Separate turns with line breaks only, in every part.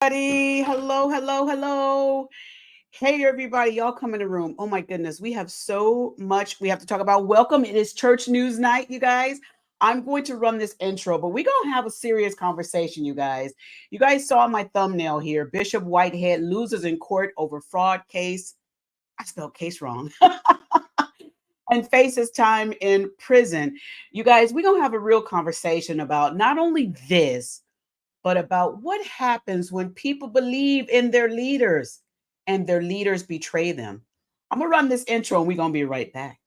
everybody. Hello, hello, hello. Hey, everybody. Y'all come in the room. Oh, my goodness. We have so much we have to talk about. Welcome. It is church news night, you guys. I'm going to run this intro, but we're going to have a serious conversation, you guys. You guys saw my thumbnail here. Bishop Whitehead loses in court over fraud case. I spelled case wrong. And faces time in prison. You guys, we're going to have a real conversation about not only this, but about what happens when people believe in their leaders and their leaders betray them. I'm going to run this intro and we're going to be right back.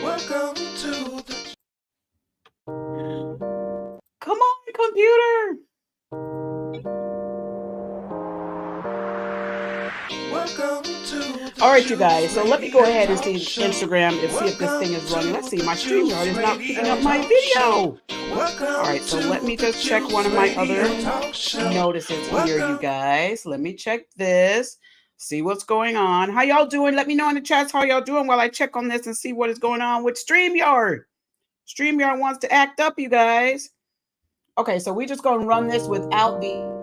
Welcome to the. Come on, computer. Welcome to. All right, you guys. So let me go ahead and see Instagram and see if this thing is running. Let's see. My StreamYard is not picking up my video. All right, so let me just check one of my other notices here, you guys. Let me check this. See what's going on. How y'all doing? Let me know in the chats how y'all doing while I check on this and see what is going on with StreamYard. StreamYard wants to act up, you guys. Okay, so we just going to run this without the.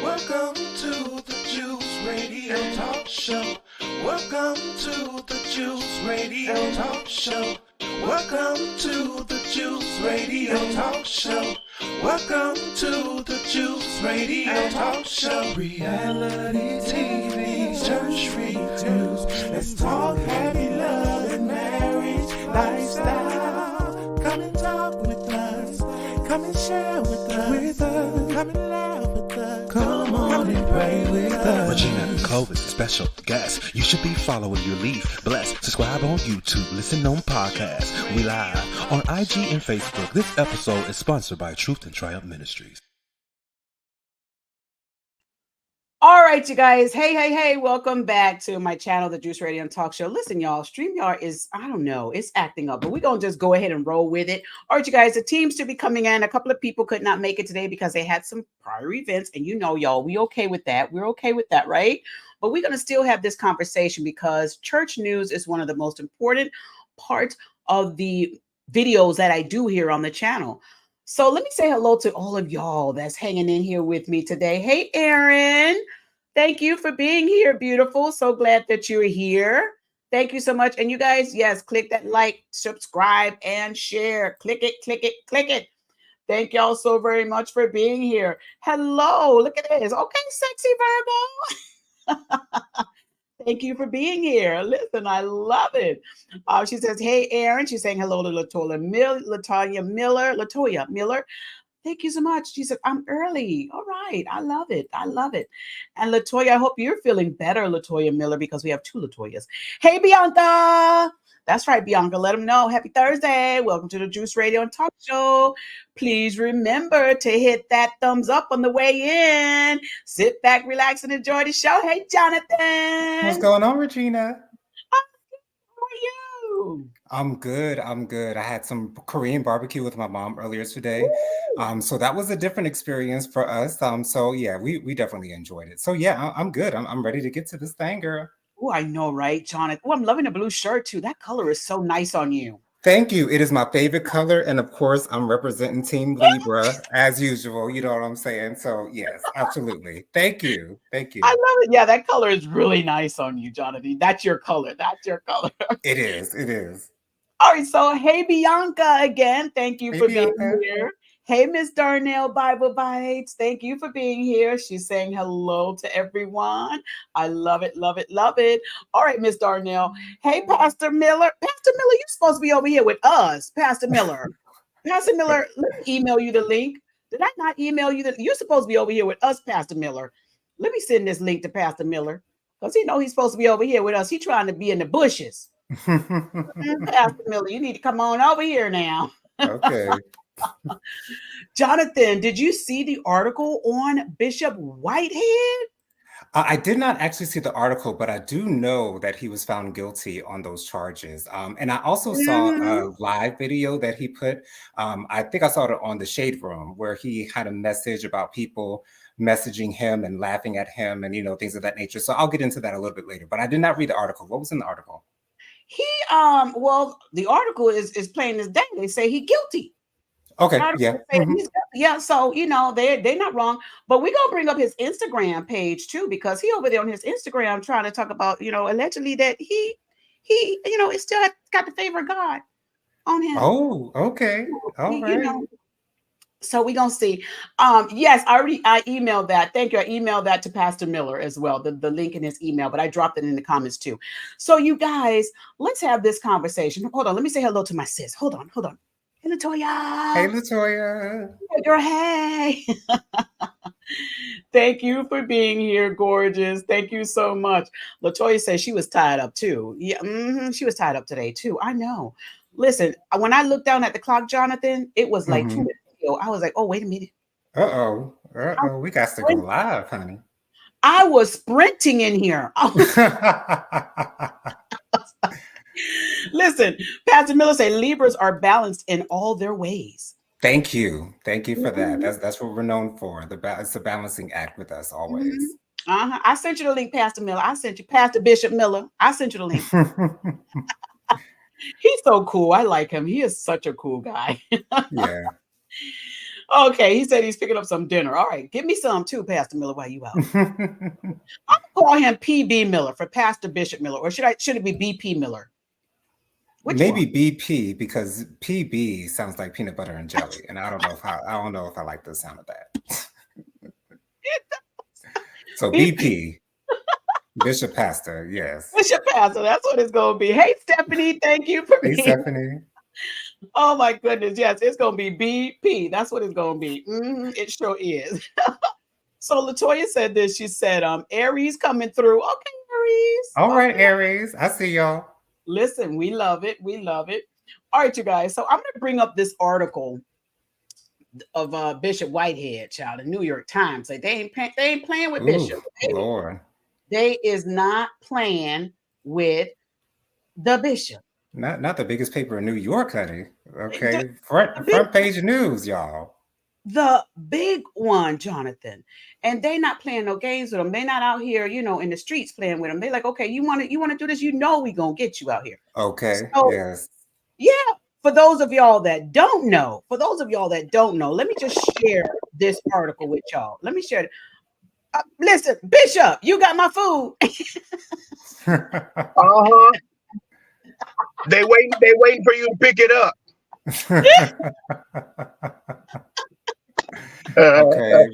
Welcome to the Juice Radio Talk Show. Welcome to the Juice Radio Talk Show. Welcome to the Juice Radio Talk Show. Welcome to the Juice Radio Talk Show. Reality TV, church news. Let's talk happy love and marriage lifestyle. Come and talk with us. Come and share with us. Come and laugh with us. Come on and pray with us.
Regina Cole is a special guest. You should be following your lead. Bless. Subscribe on YouTube. Listen on podcasts. We live on IG and Facebook. This episode is sponsored by Truth and Triumph Ministries.
All right, you guys. Hey. Welcome back to my channel, the Juice Radio and Talk Show. Listen, y'all, StreamYard is, I don't know, it's acting up, but we're going to just go ahead and roll with it. All right, you guys, the teams to be coming in. A couple of people could not make it today because they had some prior events. And you know, y'all, we okay with that. We're okay with that, right? But we're going to still have this conversation because church news is one of the most important parts of the videos that I do here on the channel. So let me say hello to all of y'all that's hanging in here with me today. Hey, Aaron. Thank you for being here, beautiful. So glad that you're here. Thank you so much. And you guys, yes, click that like, subscribe, and share. Click it. Thank y'all so very much for being here. Hello, look at this. Okay, sexy Virgo. Thank you for being here. Listen, I love it. She says, hey, Aaron. She's saying hello to Latoya Miller. Thank you so much. She said, I'm early. All right. I love it. And Latoya, I hope you're feeling better, Latoya Miller, because we have two Latoyas. Hey, Bianca. That's right, Bianca. Let them know. Happy Thursday. Welcome to the Juice Radio and Talk Show. Please remember to hit that thumbs up on the way in. Sit back, relax, and enjoy the show. Hey, Jonathan.
What's going on, Regina?
How are you?
I'm good. I had some Korean barbecue with my mom earlier today. So that was a different experience for us. So yeah, we definitely enjoyed it. So yeah, I'm good. I'm ready to get to this thing, girl.
Oh, I know, right, Jonathan? Oh, I'm loving the blue shirt too. That color is so nice on you.
Thank you. It is my favorite color. And of course, I'm representing Team Libra as usual. You know what I'm saying? So yes, absolutely. Thank you.
I love it. Yeah, that color is really nice on you, Jonathan. That's your color.
It is.
All right. So, hey, Bianca again. Thank you for being here. Hey, Miss Darnell Bible Bites. Thank you for being here. She's saying hello to everyone. I love it. All right, Miss Darnell. Hey, Pastor Miller. Pastor Miller, you're supposed to be over here with us. Pastor Miller, let me email you the link. Did I not email you? You're supposed to be over here with us, Pastor Miller. Let me send this link to Pastor Miller because he know he's supposed to be over here with us. He's trying to be in the bushes. Pastor Miller, you need to come on over here now.
Okay.
Jonathan, did you see the article on Bishop Whitehead?
I did not actually see the article, but I do know that he was found guilty on those charges. And I also saw a live video that he put. I think I saw it on the Shade Room where he had a message about people messaging him and laughing at him and, things of that nature. So I'll get into that a little bit later. But I did not read the article. What was in the article?
He well, the article is plain as day. They say he guilty.
Okay, yeah.
Yeah, so they're not wrong, but we're gonna bring up his Instagram page too, because he over there on his Instagram trying to talk about allegedly that he it still got the favor of God on him.
Oh, okay. All right.
So we're gonna see. Yes, I emailed that. Thank you. I emailed that to Pastor Miller as well, the link in his email, but I dropped it in the comments too. So you guys, let's have this conversation. Hold on, let me say hello to my sis. Hold on. Hey,
Hey,
Latoya.
Latoya.
Hey, girl, hey. Thank you for being here, gorgeous. Thank you so much. Latoya says she was tied up too. Yeah, she was tied up today too. I know. Listen, when I looked down at the clock, Jonathan, it was like 2 minutes ago. I was like, oh, wait a minute.
Uh-oh. Uh-oh. We got to go live, honey.
I was sprinting in here. Listen, Pastor Miller say Libras are balanced in all their ways.
Thank you for that. That's what we're known for. It's a balancing act with us always.
I sent you the link, Pastor Miller. I sent you Pastor Bishop Miller. I sent you the link. He's so cool. I like him. He is such a cool guy.
Yeah.
Okay, he said he's picking up some dinner. All right, give me some too, Pastor Miller, while you out. I'm gonna call him PB Miller for Pastor Bishop Miller, or should it be BP Miller?
Maybe BP, because PB sounds like peanut butter and jelly, and I don't know if I like the sound of that. So BP, Bishop Pastor, yes.
Bishop Pastor, that's what it's gonna be. Hey, Stephanie, thank you for being.
Hey, Stephanie.
Oh my goodness, yes, it's gonna be BP. That's what it's gonna be. It sure is. So Latoya said this. She said, Aries coming through. Okay, Aries.
All right, Aries. I see y'all.
Listen, we love it. We love it. All right, you guys. So I'm going to bring up this article of Bishop Whitehead, child, the New York Times. Like they ain't playing with Bishop.
Lord.
They is not playing with the Bishop.
Not the biggest paper in New York, honey. Okay, front page news, y'all.
The big one, Jonathan, and they not playing no games with them. They not out here, in the streets playing with them. They like, okay, you want to do this? We gonna get you out here.
Okay.
So,
yes.
Yeah. For those of y'all that don't know, let me just share this article with y'all. Let me share it. Listen, Bishop, you got my food.
They waiting for you to pick it up.
Okay.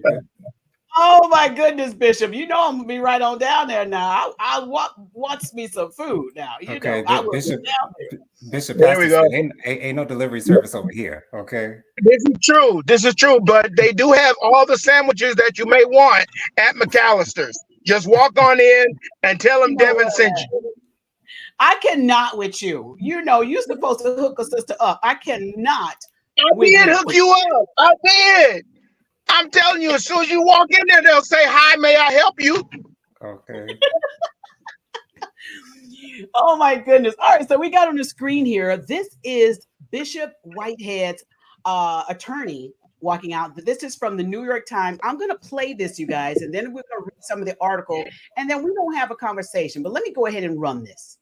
Oh my goodness, Bishop! I'm gonna be right on down there now. I wants me some food now.
Okay,
I will
Bishop.
be down there.
Bishop,
there we go.
Ain't no delivery service over here. Okay.
This is true, but they do have all the sandwiches that you may want at McAllister's. Just walk on in and tell them Devin sent you.
I cannot with you. You're supposed to hook a sister up. I cannot.
I did hook you up. I did. I'm telling you, as soon as you walk in there, they'll say, "Hi, may I help you?"
Okay.
Oh my goodness. All right, so we got on the screen here. This is Bishop Whitehead's attorney walking out. This is from the New York Times. I'm going to play this, you guys, and then we're going to read some of the article, and then we're going to have a conversation. But let me go ahead and run this.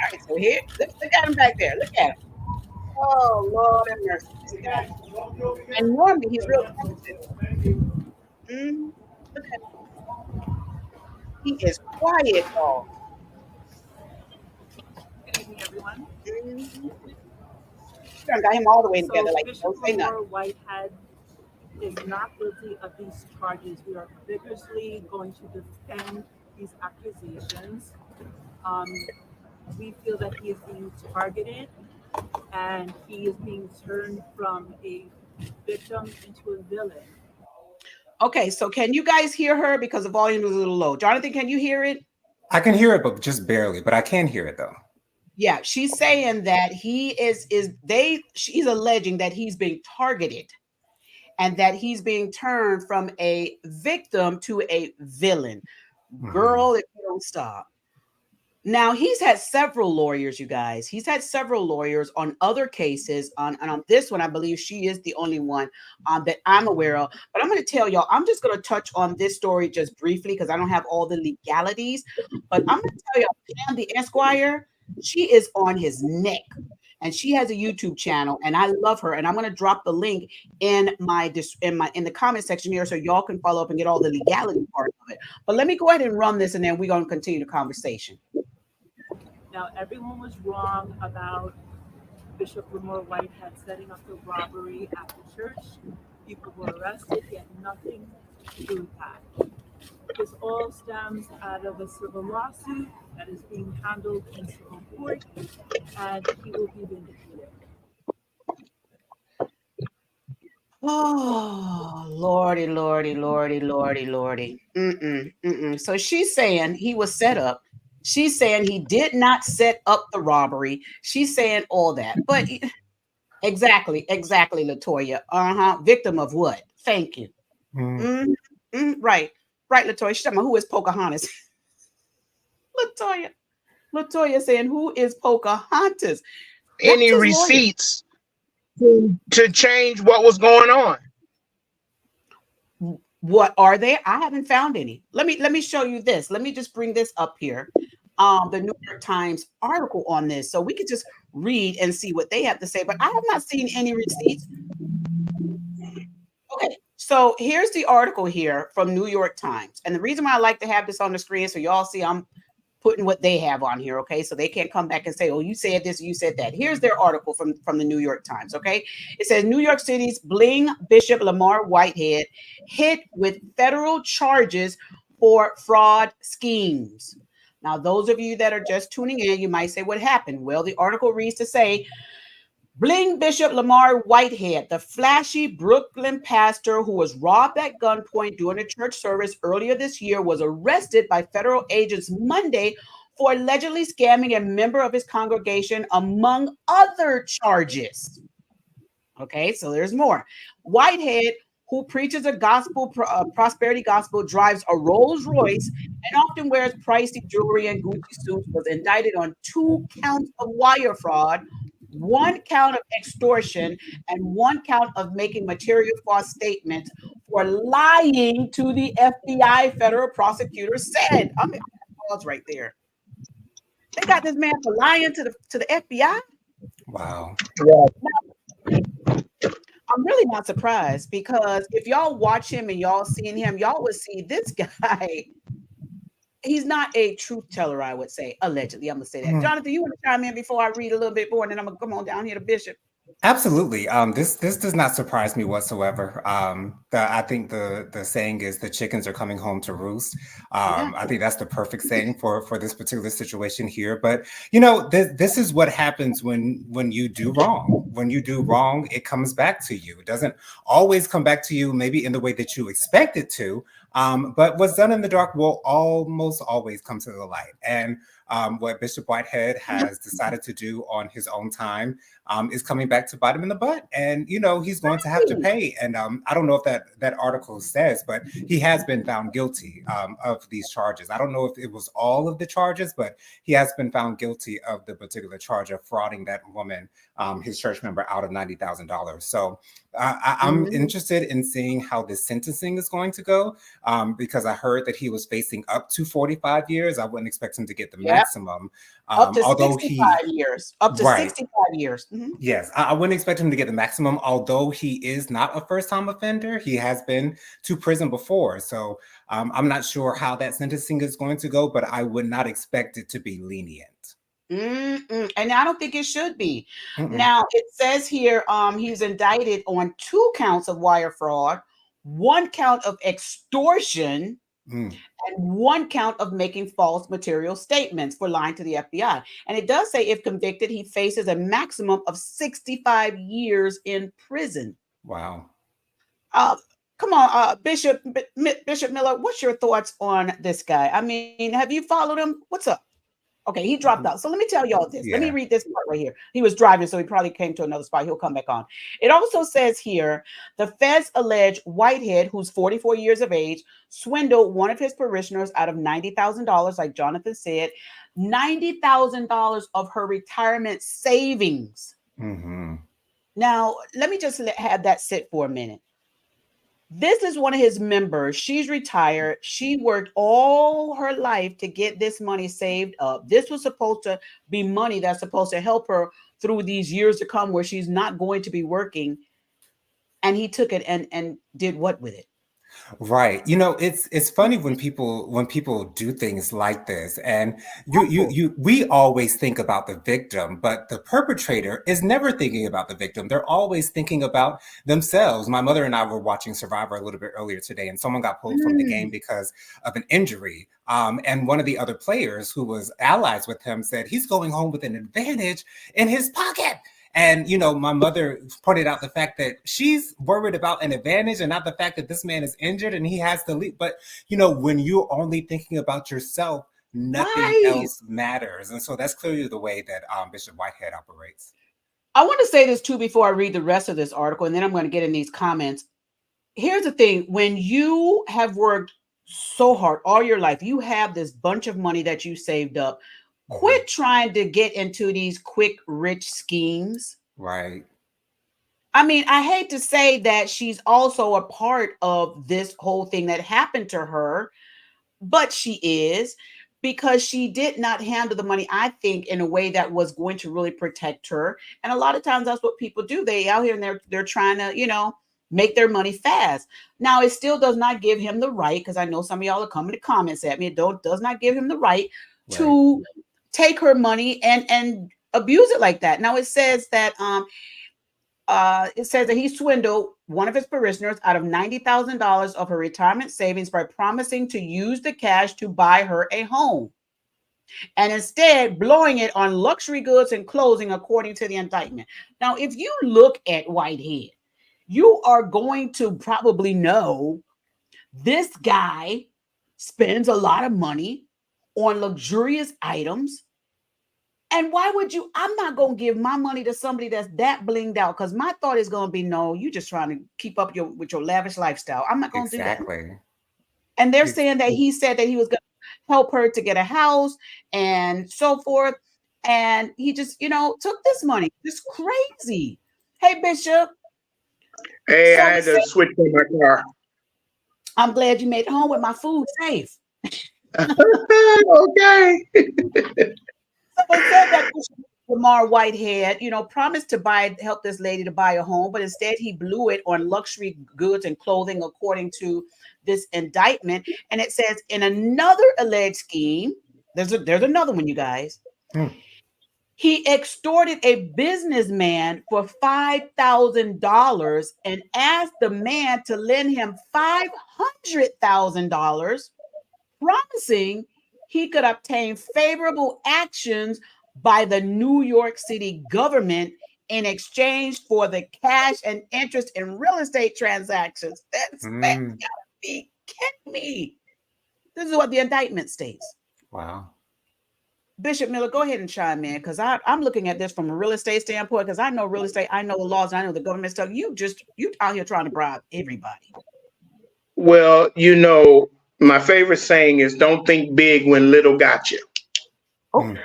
All right, so here, look at him back there. Look at him. Oh, Lord have mercy. And normally he's real sensitive. Look at him. He is quiet, y'all.
Good evening, everyone.
Got him all the way together. Like,
Bishop
don't say nothing.
Whitehead is not guilty of these charges. We are vigorously going to defend these accusations. We feel that he is being targeted and he is being turned from a victim into a villain.
Okay, so can you guys hear her? Because the volume is a little low. Jonathan, can you hear it?
I can hear it, but just barely. But I can hear it though.
Yeah, she's saying that she's alleging that he's being targeted and that he's being turned from a victim to a villain. Girl, if you don't stop. Now he's had several lawyers, you guys. He's had several lawyers on other cases. And on this one, I believe she is the only one that I'm aware of. But I'm going to tell y'all, I'm just going to touch on this story just briefly because I don't have all the legalities. But I'm going to tell y'all, Pam the Esquire, she is on his neck. And she has a YouTube channel, and I love her. And I'm going to drop the link in the comment section here so y'all can follow up and get all the legality part of it. But let me go ahead and run this, and then we're going to continue the conversation.
Now, everyone was wrong about Bishop Lamar Whitehead setting up the robbery at the church. People were arrested. He had nothing to do with that. This all stems out of a civil lawsuit that is being handled in civil court, and he will be vindicated.
Oh, Lordy, Lordy, Lordy, Lordy, Lordy. So she's saying he was set up. She's saying he did not set up the robbery. She's saying all that. But exactly, Latoya. Victim of what? Thank you. Right, Latoya. She's talking about who is Pocahontas. Latoya saying, who is Pocahontas?
Any receipts to change what was going on?
What are they? I haven't found any. Let me show you this. Let me just bring this up here. The New York Times article on this, so we could just read and see what they have to say. But I have not seen any receipts. Okay, so here's the article here from New York Times, and the reason why I like to have this on the screen so y'all see I'm putting what they have on here, okay? So they can't come back and say, oh, you said this, you said that. Here's their article from the New York Times, okay? It says, New York City's bling Bishop Lamar Whitehead hit with federal charges for fraud schemes. Now, those of you that are just tuning in, you might say, what happened? Well, the article reads to say, bling Bishop Lamar Whitehead, the flashy Brooklyn pastor who was robbed at gunpoint during a church service earlier this year, was arrested by federal agents Monday for allegedly scamming a member of his congregation, among other charges. Okay, so there's more. Whitehead, who preaches a gospel, prosperity gospel, drives a Rolls Royce, and often wears pricey jewelry and Gucci suits, was indicted on 2 counts of wire fraud, 1 count of extortion, and 1 count of making material false statements for lying to the FBI, federal prosecutor said. I mean, pause right there. They got this man for lying to the FBI.
Wow.
I'm really not surprised, because if y'all watch him and y'all seen him, y'all would see this guy. He's not a truth teller, I would say. Allegedly, I'm gonna say that. Jonathan, you want to chime in before I read a little bit more, and then I'm gonna come on down here to Bishop.
Absolutely. This does not surprise me whatsoever. I think the saying is the chickens are coming home to roost. I think that's the perfect saying for this particular situation here. But this is what happens when you do wrong. When you do wrong, it comes back to you. It doesn't always come back to you, maybe in the way that you expect it to. But what's done in the dark will almost always come to the light. And what Bishop Whitehead has decided to do on his own time is coming back to bite him in the butt. And, he's going to have to pay. And I don't know if that article says, but he has been found guilty of these charges. I don't know if it was all of the charges, but he has been found guilty of the particular charge of frauding that woman, his church member, out of $90,000. So I'm interested in seeing how this sentencing is going to go, because I heard that he was facing up to 45 years. I wouldn't expect him to get the maximum.
Up to 65 years. Up to 65 years.
Yes, I wouldn't expect him to get the maximum, although he is not a first-time offender. He has been to prison before. So I'm not sure how that sentencing is going to go, but I would not expect it to be lenient.
And I don't think it should be. Now, it says here he's indicted on 2 counts of wire fraud, 1 count of extortion, and 1 count of making false material statements for lying to the FBI. And it does say if convicted, he faces a maximum of 65 years in prison.
Wow.
Come on, Bishop Miller, what's your thoughts on this guy? I mean, have you followed him? What's up? Okay, he dropped out. So let me tell y'all this. Let me
Yeah.
read this part right here. He was driving, so he probably came to another spot. He'll come back on. It also says here, the feds allege Whitehead, who's 44 years of age, swindled one of his parishioners out of $90,000, like Jonathan said, $90,000 of her retirement savings.
Mm-hmm.
Now, let me just have that sit for a minute. This is one of his members. She's retired. She worked all her life to get this money saved up. This was supposed to be money that's supposed to help her through these years to come where she's not going to be working. And he took it and did what with it?
Right. It's funny when people do things like this, and we always think about the victim, but the perpetrator is never thinking about the victim. They're always thinking about themselves. My mother and I were watching Survivor a little bit earlier today, and someone got pulled from the game because of an injury. And one of the other players who was allies with him said he's going home with an advantage in his pocket. And, my mother pointed out the fact that she's worried about an advantage and not the fact that this man is injured and he has to leave. But, when you're only thinking about yourself, nothing else matters. And so that's clearly the way that Bishop Whitehead operates.
I want to say this too before I read the rest of this article, and then I'm going to get in these comments. Here's the thing. When you have worked so hard all your life, you have this bunch of money that you saved up. Quit trying to get into these quick, rich schemes.
Right.
I mean, I hate to say that she's also a part of this whole thing that happened to her, but she is, because she did not handle the money, I think, in a way that was going to really protect her. And a lot of times that's what people do. They out here and they're trying to, make their money fast. Now, it still does not give him the right, because I know some of y'all are coming to comments at me. It does not give him the right to take her money and abuse it like that. Now it says that he swindled one of his parishioners out of $90,000 of her retirement savings by promising to use the cash to buy her a home, and instead blowing it on luxury goods and clothing, according to the indictment. Now, if you look at Whitehead, you are going to probably know this guy spends a lot of money on luxurious items. And why would you? I'm not going to give my money to somebody that's that blinged out, because my thought is going to be, no, you just trying to keep up with your lavish lifestyle. I'm not going to do that. And they're saying that he said that he was going to help her to get a house and so forth. And he just, took this money. It's crazy. Hey, Bishop.
Hey, I had to switch on my car.
I'm glad you made it home with my food safe.
Okay.
So they said that Lamar Whitehead, promised to help this lady to buy a home, but instead he blew it on luxury goods and clothing, according to this indictment. And it says in another alleged scheme, there's another one, you guys. He extorted a businessman for $5,000 and asked the man to lend him $500,000, promising he could obtain favorable actions by the New York City government in exchange for the cash and interest in real estate transactions. That's gotta be kidding me. This is what the indictment states.
Wow.
Bishop Miller, go ahead and chime in, because I'm looking at this from a real estate standpoint, because I know real estate, I know the laws, I know the government stuff. You out here trying to bribe everybody.
Well, my favorite saying is, don't think big when little got you. When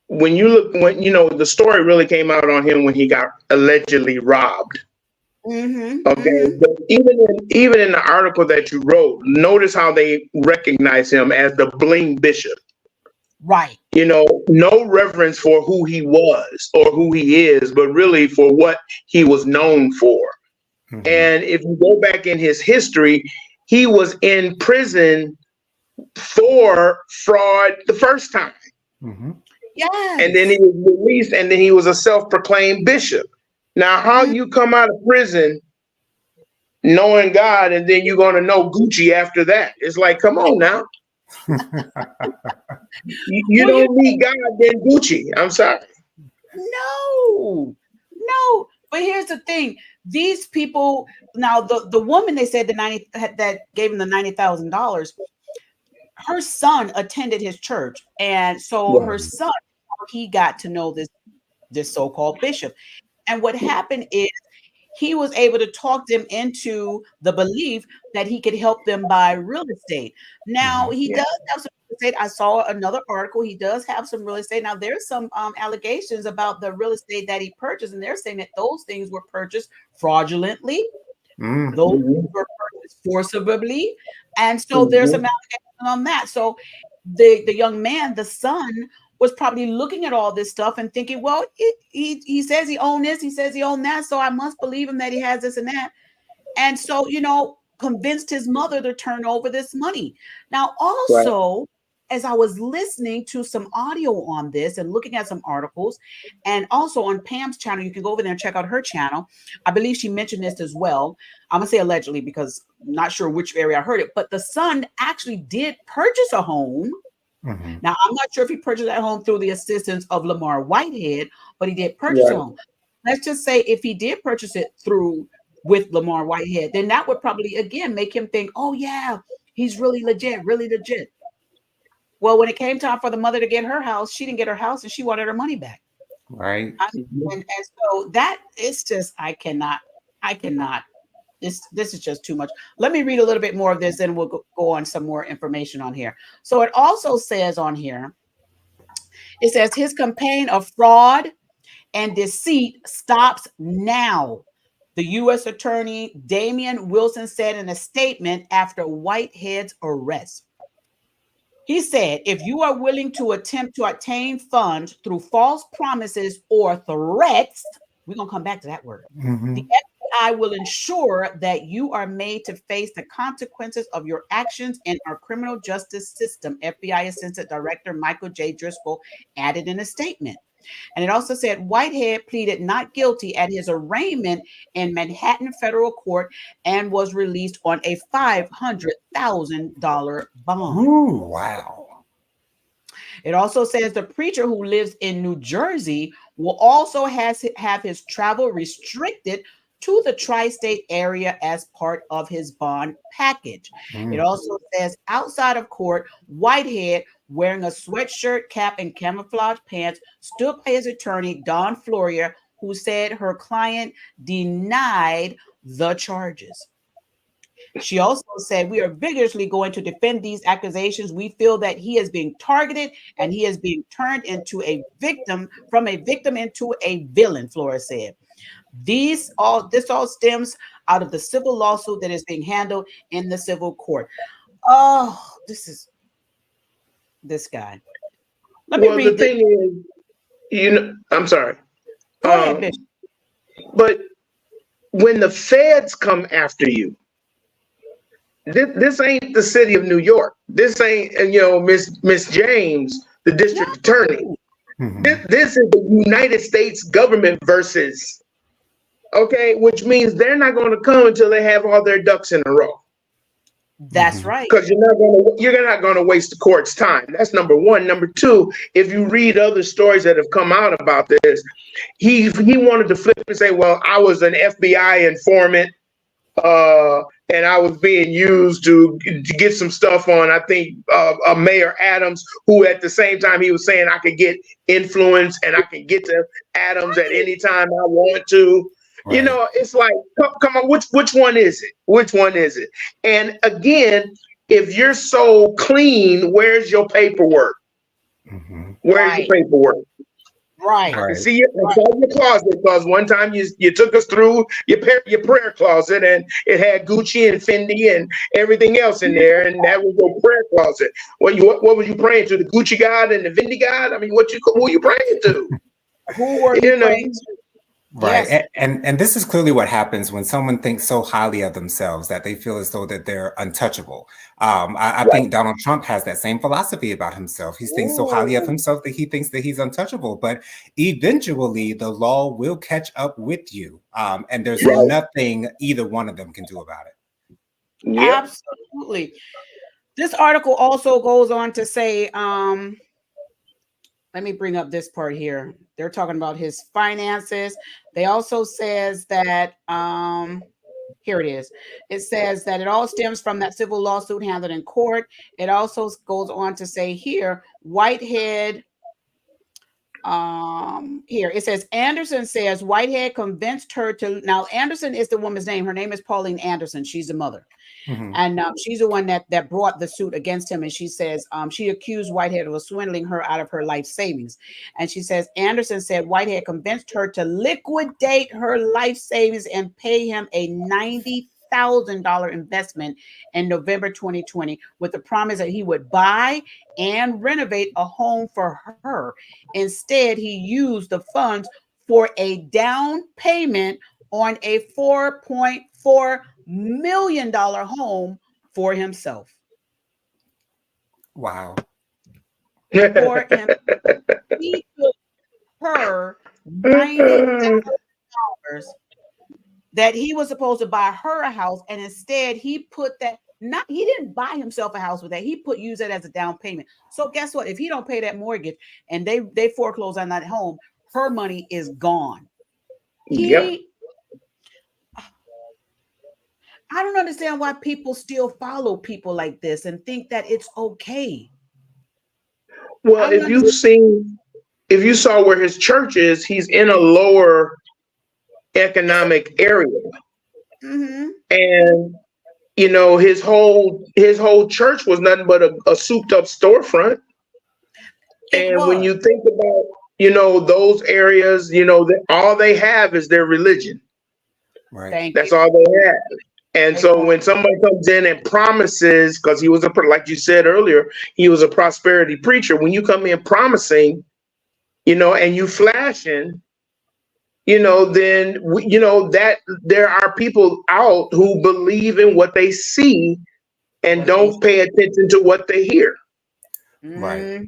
the story really came out on him when he got allegedly robbed. But even in the article that you wrote, notice how they recognize him as the bling bishop.
Right.
No reverence for who he was or who he is, but really for what he was known for. And if you go back in his history, he was in prison for fraud the first time.
Yes.
And then he was released, and then he was a self-proclaimed bishop. Now, how you come out of prison knowing God, and then you're going to know Gucci after that? It's like, come on now. you don't need God, then Gucci. I'm sorry.
No. But here's the thing. These people, now the woman, they said that gave him the $90,000. her son attended his church, and so her son, he got to know this so-called bishop. And what happened is he was able to talk them into the belief that he could help them buy real estate. Now, he does have some real estate. I saw another article. He does have some real estate. Now, there's some allegations about the real estate that he purchased, and they're saying that those things were purchased fraudulently. Those were purchased forcibly. And so there's some allegations on that. So the young man, the son, was probably looking at all this stuff and thinking, well, he says he owned this, he says he owned that, so I must believe him that he has this and that. And so, convinced his mother to turn over this money. Now, also, as I was listening to some audio on this and looking at some articles, and also on Pam's channel, you can go over there and check out her channel. I believe she mentioned this as well. I'm gonna say allegedly because I'm not sure which area I heard it, but the son actually did purchase a home. Now, I'm not sure if he purchased that home through the assistance of Lamar Whitehead, but he did purchase a home. Let's just say if he did purchase it with Lamar Whitehead, then that would probably, again, make him think, oh, yeah, he's really legit, really legit. Well, when it came time for the mother to get her house, she didn't get her house and she wanted her money back.
Right.
And so that is just, I cannot. This is just too much. Let me read a little bit more of this, and we'll go on some more information on here. So it also says on here, it says his campaign of fraud and deceit stops now. The U.S. Attorney Damian Wilson said in a statement after Whitehead's arrest. He said, if you are willing to attempt to obtain funds through false promises or threats, we're going to come back to that word. The FBI will ensure that you are made to face the consequences of your actions in our criminal justice system, FBI Assistant Director Michael J. Driscoll added in a statement. And it also said Whitehead pleaded not guilty at his arraignment in Manhattan federal court and was released on a $500,000 bond.
Ooh, wow.
It also says the preacher who lives in New Jersey will also have his travel restricted to the tri-state area as part of his bond package. It also says outside of court, Whitehead, wearing a sweatshirt, cap, and camouflage pants, stood by his attorney, Dawn Flourier, who said her client denied the charges. She also said, we are vigorously going to defend these accusations. We feel that he is being targeted and he is being turned into a victim, from a victim into a villain, Flora said. This all stems out of the civil lawsuit that is being handled in the civil court. Oh, this guy. Let me read
the thing is, I'm sorry.
Go ahead, Bishop.
But when the feds come after you, this ain't the city of New York. This ain't, Miss James, the district attorney. This is the United States government versus, okay, which means they're not going to come until they have all their ducks in a row.
That's right.
Because you're not going to waste the court's time. That's number one. Number two, if you read other stories that have come out about this, he wanted to flip and say, well, I was an FBI informant, and I was being used to get some stuff on, I think, Mayor Adams, who at the same time he was saying I could get influence and I can get to Adams at any time I want to. Right. It's like, come on, which one is it? Which one is it? And again, if you're so clean, where's your paperwork? Where's your paperwork?
Right.
See, it's all your closet, because one time you took us through your prayer closet, and it had Gucci and Fendi and everything else in there, and that was your prayer closet. What were you praying to? The Gucci God and the Fendi God? I mean, who were you praying to?
Who were you praying to?
Right.
Yes.
And this is clearly what happens when someone thinks so highly of themselves that they feel as though that they're untouchable. I think Donald Trump has that same philosophy about himself. He thinks so highly of himself that he thinks that he's untouchable. But eventually the law will catch up with you. And there's nothing either one of them can do about it.
Yep.
Absolutely. This article also goes on to say, let me bring up this part here. They're talking about his finances. They also says that Here it is. It says that it all stems from that civil lawsuit handled in court. It also goes on to say here, Whitehead. Here it says Anderson says Whitehead convinced her to. Now Anderson is the woman's name. Her name is Pauline Anderson. She's the mother. And she's the one that brought the suit against him. And she says she accused Whitehead of swindling her out of her life savings. And she says Anderson said Whitehead convinced her to liquidate her life savings and pay him a $90,000 investment in November 2020 with the promise that he would buy and renovate a home for her. Instead, he used the funds for a down payment on a $4.4 million home for himself.
Wow.
For him, he took her $90,000 that he was supposed to buy her a house, and instead he put that. He didn't buy himself a house with that. He used it as a down payment. So guess what? If he don't pay that mortgage and they foreclose on that home, her money is gone. I don't understand why people still follow people like this and think that it's okay.
Well, if you saw where his church is, he's in a lower economic area. And you know, his whole church was nothing but a souped up storefront. And when you think about, you know, those areas, you know, all they have is their religion.
Right.
That's all they have. And so when somebody comes in and promises, because he was like you said earlier, he was a prosperity preacher. When you come in promising, you know, and you flashing, you know, then you know that there are people out who believe in what they see and don't pay attention to what they hear.
Right.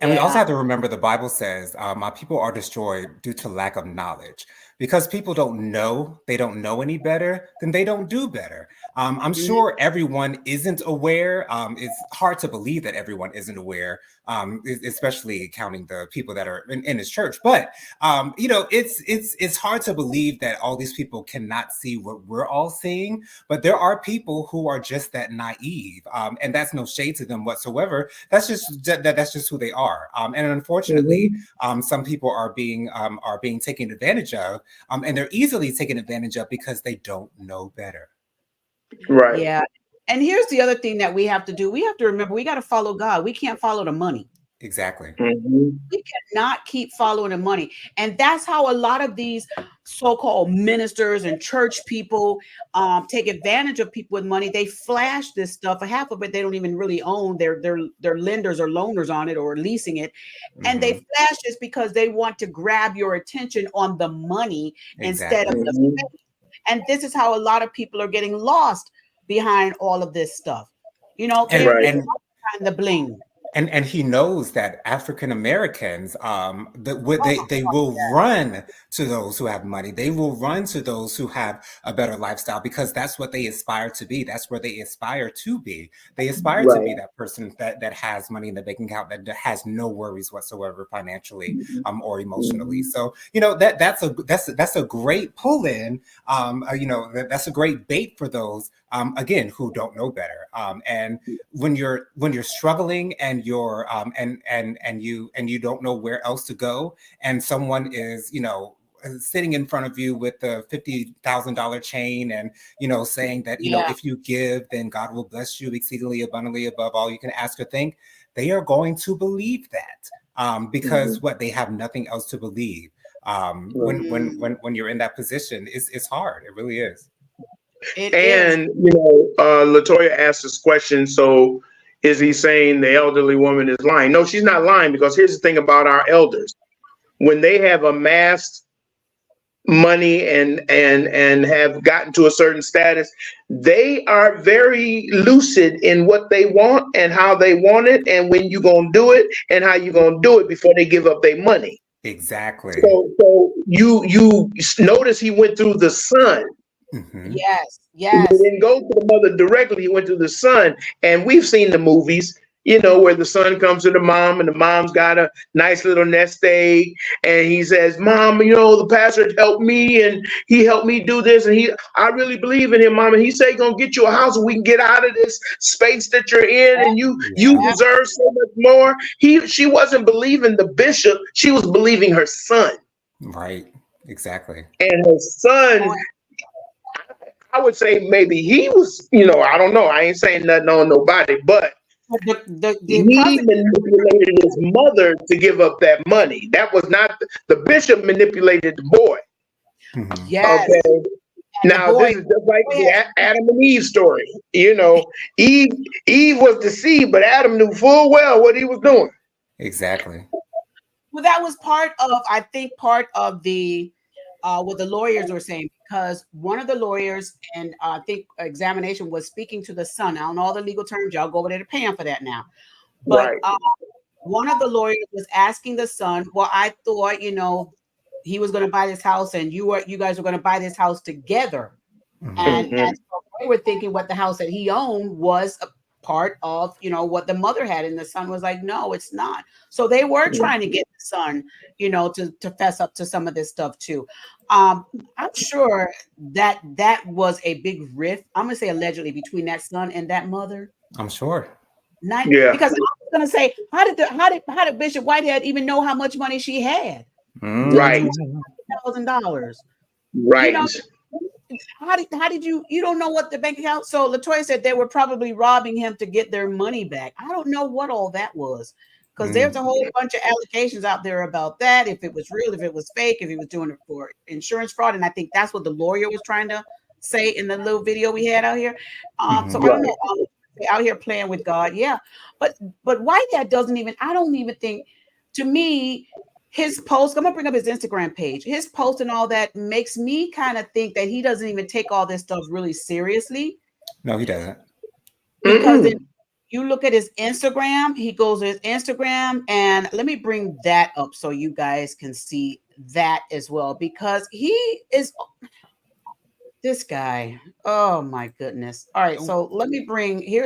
And we also have to remember the Bible says, my people are destroyed due to lack of knowledge. Because people don't know, they don't know any better, then they don't do better. I'm sure everyone isn't aware. It's hard to believe that everyone isn't aware, especially counting the people that are in his church. But you know, it's hard to believe that all these people cannot see what we're all seeing. But there are people who are just that naive, and that's no shade to them whatsoever. That's just who they are. And unfortunately, some people are being taken advantage of, and they're easily taken advantage of because they don't know better.
Right.
Yeah. And here's the other thing that we have to do. We have to remember we got to follow God. We can't follow the money.
Exactly.
We cannot keep following the money. And that's how a lot of these so-called ministers and church people take advantage of people with money. They flash this stuff. Half of it they don't even really own. They're lenders or loaners on it or leasing it. And they flash this because they want to grab your attention on the money instead of the faith. And this is how a lot of people are getting lost behind all of this stuff. You know, and the bling.
And he knows that African Americans, they will run to those who have money. They will run to those who have a better lifestyle because that's what they aspire to be. That's where they aspire to be. They aspire to be that person that has money in the bank account, that has no worries whatsoever financially or emotionally. So you know that's a great pull in. You know that's a great bait for those again who don't know better. And when you're struggling and you're and you don't know where else to go, and someone is, you know, sitting in front of you with the $50,000 chain and, you know, saying that, you know, if you give, then God will bless you exceedingly abundantly above all you can ask or think, they are going to believe that because what they have nothing else to believe. When you're in that position, it's hard. It really is.
You know, Latoya asked this question. So is he saying the elderly woman is lying? No, she's not lying, because here's the thing about our elders. When they have amassed money and have gotten to a certain status, they are very lucid in what they want and how they want it and when you're going to do it and how you're going to do it before they give up their money.
Exactly.
So you notice he went through the son.
Yes.
He didn't go to the mother directly. He went to the son, and we've seen the movies. you know, where the son comes to the mom and the mom's got a nice little nest egg. And he says, Mom, you know, the pastor helped me and he helped me do this. And I really believe in him, Mom. And he said, he's going to get you a house and we can get out of this space that you're in. And you deserve so much more. She wasn't believing the bishop. She was believing her son.
Right. Exactly.
And her son, I would say maybe he was, you know, I don't know. I ain't saying nothing on nobody, but he manipulated his mother to give up that money. That was not the bishop manipulated the boy.
Mm-hmm.
Yes.
Okay. Now this is just like the Adam and Eve story. You know, Eve was deceived, but Adam knew full well what he was doing.
Exactly.
Well, that was part of the what the lawyers were saying, because one of the lawyers and I think examination was speaking to the son. I don't know all the legal terms. Y'all go over there to pay him for that now. But one of the lawyers was asking the son, well, I thought, you know, he was going to buy this house and you guys were going to buy this house together.
Mm-hmm.
And so they were thinking what the house that he owned was a part of, you know, what the mother had. And the son was like, no, it's not. So they were trying to get the son, you know, to fess up to some of this stuff too. I'm sure that was a big rift. I'm going to say allegedly between that son and that mother.
I'm sure.
Because I was going to say, how did Bishop Whitehead even know how much money she had?
Right.
$1,000.
Right.
You know, how did you don't know what the bank account? So Latoya said they were probably robbing him to get their money back. I don't know what all that was, because there's a whole bunch of allegations out there about that. If it was real, if it was fake, if he was doing it for insurance fraud. And I think that's what the lawyer was trying to say in the little video we had out here. So I don't know, out here playing with God. Yeah. But Whitehead doesn't even, I don't even think, to me, his post, I'm gonna bring up his Instagram page. His post and all that makes me kind of think that he doesn't even take all this stuff really seriously.
No, he doesn't.
Because if you look at his Instagram, he goes to his Instagram, and let me bring that up so you guys can see that as well. Because he is this guy. Oh my goodness. All right, so let me bring, here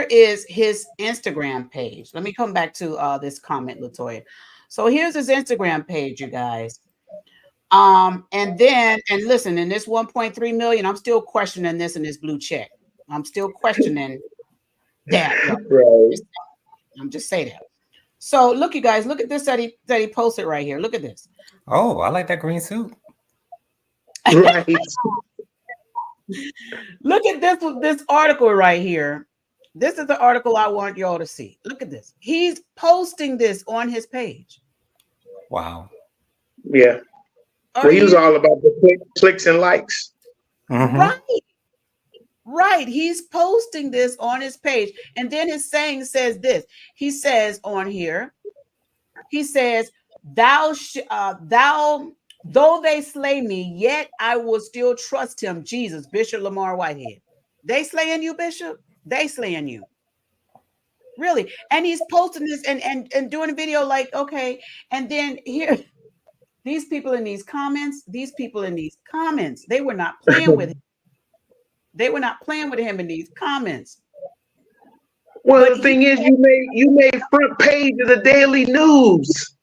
is his Instagram page. Let me come back to this comment, Latoya. So here's his Instagram page, you guys. And listen, in this 1.3 million, I'm still questioning this in this blue check. I'm still questioning that.
Right.
I'm just saying that. So look, you guys, look at this that he posted right here. Look at this.
Oh, I like that green suit.
Right.
Look at this article right here. This is the article I want y'all to see. Look at this. He's posting this on his page.
Wow.
Yeah. Well, he was all about the clicks and likes.
Mm-hmm. Right. He's posting this on his page. And then his saying says this. He says on here, he says, thou, though they slay me, yet I will still trust him, Jesus, Bishop Lamar Whitehead. They slaying you, Bishop? They slaying you. Really. And he's posting this and doing a video like, okay. And then here, these people in these comments, they were not playing with him. They were not playing with him in these comments.
Well, but the thing is, you made front page of the Daily News.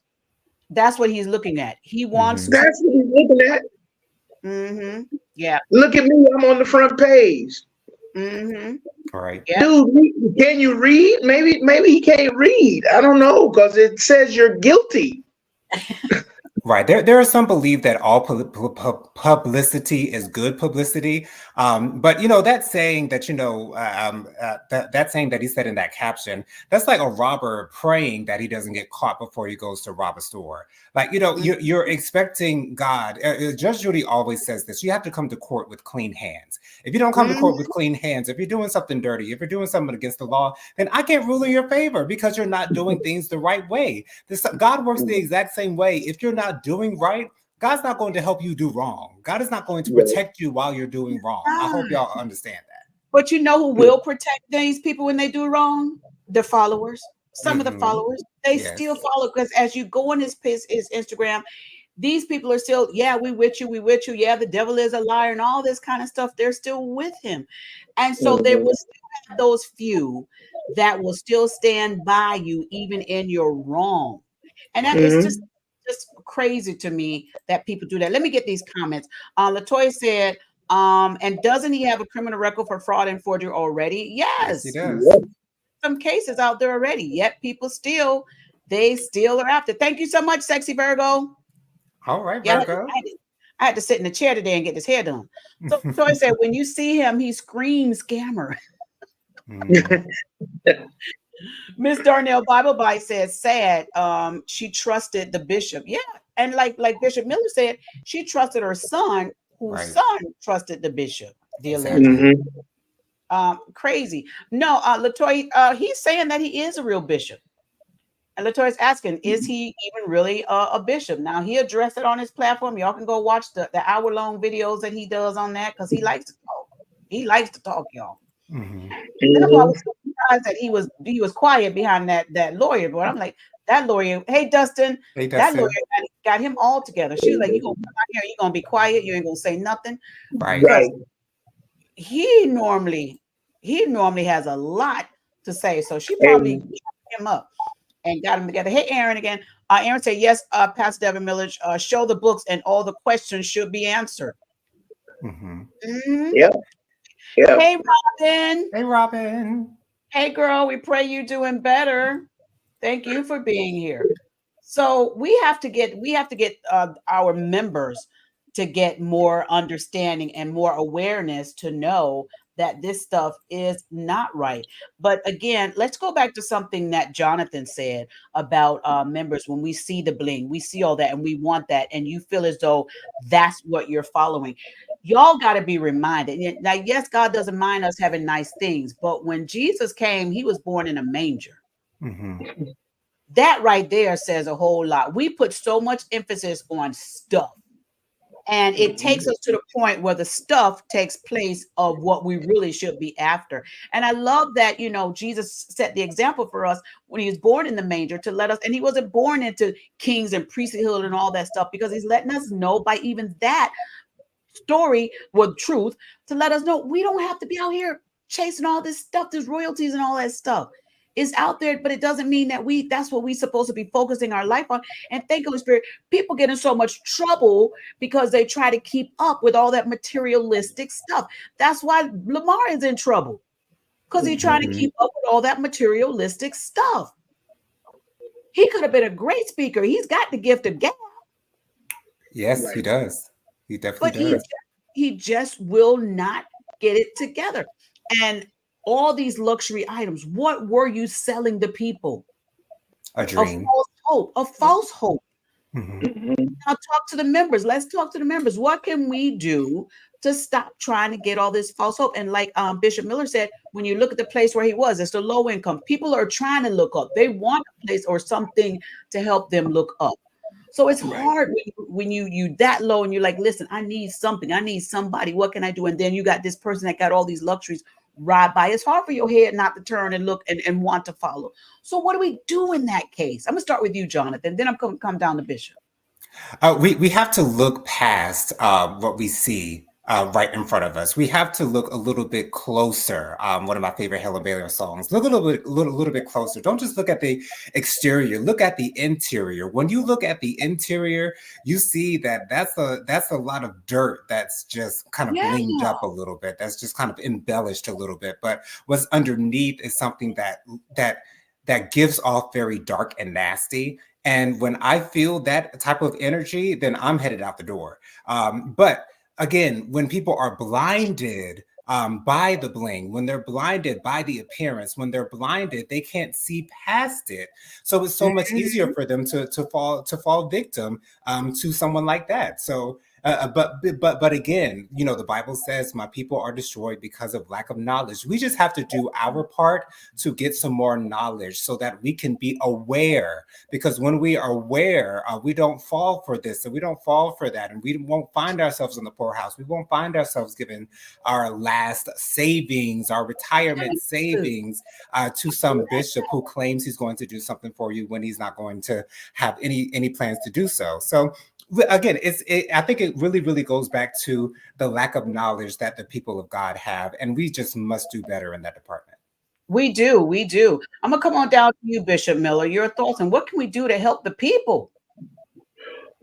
That's what he's looking at. He wants.
That's what he's looking at.
Mm-hmm. Yeah.
Look at me. I'm on the front page.
Mm-hmm.
All right.
Yeah.
Dude, can you read? Maybe he can't read. I don't know, because it says you're guilty.
Right. There are some believe that all publicity is good publicity. But, you know, that saying that, you know, that saying that he said in that caption, that's like a robber praying that he doesn't get caught before he goes to rob a store. Like, you know, you're expecting God. Judge Judy always says this. You have to come to court with clean hands. If you don't come to court with clean hands, if you're doing something dirty, if you're doing something against the law, then I can't rule in your favor because you're not doing things the right way. God works the exact same way. If you're not doing right, God's not going to help you do wrong. God is not going to protect you while you're doing wrong. I hope y'all understand that.
But you know who will protect these people when they do wrong? The followers. Some of the followers, they still follow, because as you go on his Instagram, these people are still, yeah, we with you, we with you. Yeah, the devil is a liar and all this kind of stuff. They're still with him. And so there will still have those few that will still stand by you even in your wrong. And that is just crazy to me that people do that. Let me get these comments. Latoya said, and doesn't he have a criminal record for fraud and forgery already?
Yes, he
Yes.
does.
Some cases out there already, yet people still, they still are after. Thank you so much, Sexy Virgo.
All right,
Yeah,
Virgo.
I had to sit in the chair today and get this hair done. So I said, when you see him, he screams scammer. Miss Darnell Bible Bite says, sad. She trusted the bishop. Yeah. And like Bishop Miller said, she trusted her son, whose son trusted the bishop. The alleged. Crazy. No, Latoya, he's saying that he is a real bishop. And Latoya's asking, is he even really a bishop? Now, he addressed it on his platform. Y'all can go watch the hour-long videos that he does on that because he likes to talk. He likes to talk, y'all. That's why I was so surprised that he was quiet behind that lawyer. But I'm like, that lawyer, hey, Dustin, that lawyer got him all together. She was like, you going to come out here, you're going to be quiet, you ain't going to say nothing.
Right.
Because he normally has a lot to say. So she probably chopped him up and got him together. Hey, Aaron again. Aaron said, yes, Pastor Devin Miller, show the books and all the questions should be answered.
Yeah.
Hey, Robin.
Hey, Robin.
Hey, girl. We pray you're doing better. Thank you for being here. So we have to get our members to get more understanding and more awareness to know that this stuff is not right. But again, let's go back to something that Jonathan said about members. When we see the bling, we see all that and we want that, and you feel as though that's what you're following. Y'all got to be reminded. Now, yes, God doesn't mind us having nice things, but when Jesus came, he was born in a manger. That right there says a whole lot. We put so much emphasis on stuff. And it takes us to the point where the stuff takes place of what we really should be after. And I love that, Jesus set the example for us when he was born in the manger to let us, and he wasn't born into kings and priesthood and all that stuff, because he's letting us know by even that story with truth to let us know we don't have to be out here chasing all this stuff, this royalties and all that stuff. Is out there, but it doesn't mean that that's what we're supposed to be focusing our life on. And thank Holy Spirit, people get in so much trouble because they try to keep up with all that materialistic stuff. That's why Lamar is in trouble, because he's trying to keep up with all that materialistic stuff. He could have been a great speaker. He's got the gift of gab.
Yes, he does. He definitely does.
He just will not get it together. And all these luxury items, what were you selling the people?
A dream.
A false hope. Now talk to the members. Let's talk to the members. What can we do to stop trying to get all this false hope? And like Bishop Miller said, when you look at the place where he was, it's the low income. People are trying to look up. They want a place or something to help them look up. So it's hard when you that low and you're like, listen, I need something. I need somebody. What can I do? And then you got this person that got all these luxuries right by. It's hard for your head not to turn and look and want to follow. So what do we do in that case? I'm gonna start with you, Jonathan. Then I'm gonna come down to Bishop.
We have to look past what we see right in front of us. We have to look a little bit closer. One of my favorite Helen Baylor songs. Look a little bit closer. Don't just look at the exterior. Look at the interior. When you look at the interior, you see that that's a lot of dirt that's just kind of blinged up a little bit. That's just kind of embellished a little bit. But what's underneath is something that gives off very dark and nasty. And when I feel that type of energy, then I'm headed out the door. But again, when people are blinded by the bling, when they're blinded by the appearance, when they're blinded, they can't see past it. So it's so much easier for them to fall victim to someone like that. So, but again, the Bible says, "My people are destroyed because of lack of knowledge." We just have to do our part to get some more knowledge so that we can be aware. Because when we are aware, we don't fall for this and we don't fall for that, and we won't find ourselves in the poorhouse. We won't find ourselves giving our last savings, our retirement savings, to some bishop who claims he's going to do something for you when he's not going to have any plans to do so. So again, I think it really goes back to the lack of knowledge that the people of God have, and we just must do better in that department.
We do. I'm gonna come on down to you, Bishop Miller. Your thoughts on what can we do to help the people?